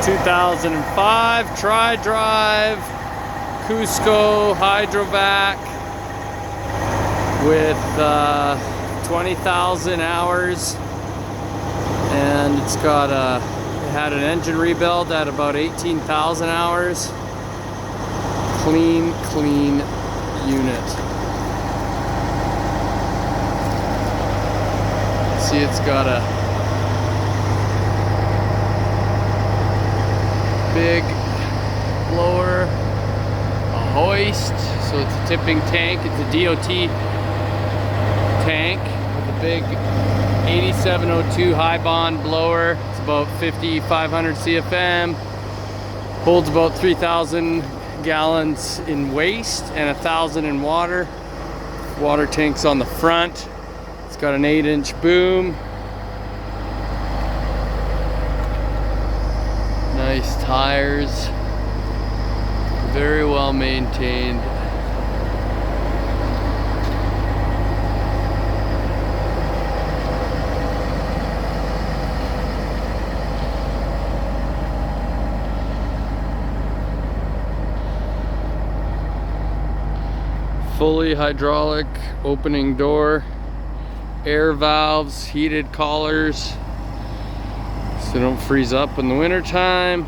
2005 tri-drive CUSCO Hydrovac with 20,000 hours, and it had an engine rebuild at about 18,000 hours. Clean unit. See, it's got a big blower, a hoist, so it's a tipping tank. It's a DOT tank with a big 8702 Hibon blower. It's about 5,500 CFM, holds about 3,000 gallons in waste and 1,000 in water. Water tank's on the front. It's got an 8-inch boom. Nice tires, very well maintained. Fully hydraulic opening door, air valves, heated collars, so don't freeze up in the winter time.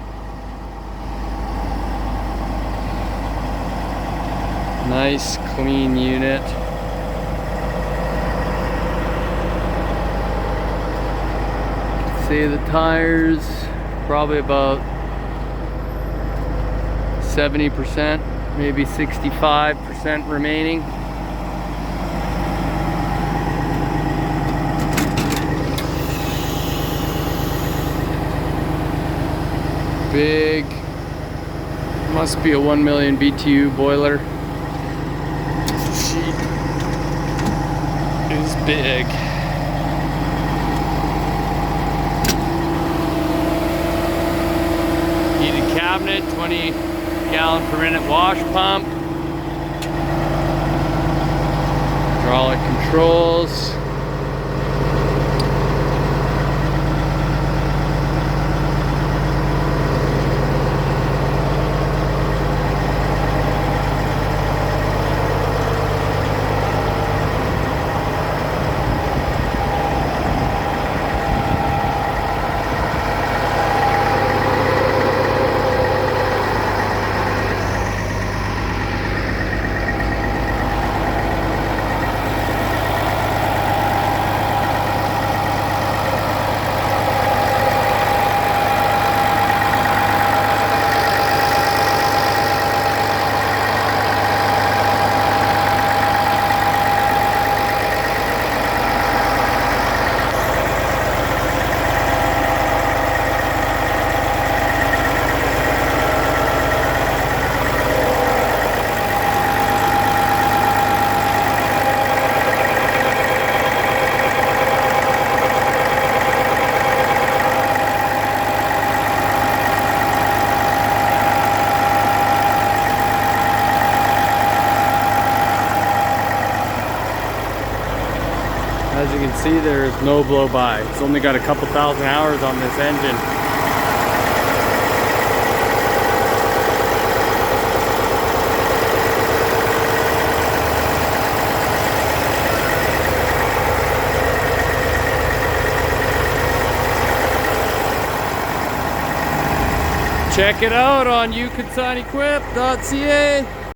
Nice clean unit. Say the tires probably about 70%, maybe 65% remaining. Big, must be a 1 million BTU boiler. Sheet is big. Heated cabinet, 20 gallon per minute wash pump. Hydraulic controls. As you can see, there is no blow by. It's only got a couple thousand hours on this engine. Check it out on uconsignequip.ca.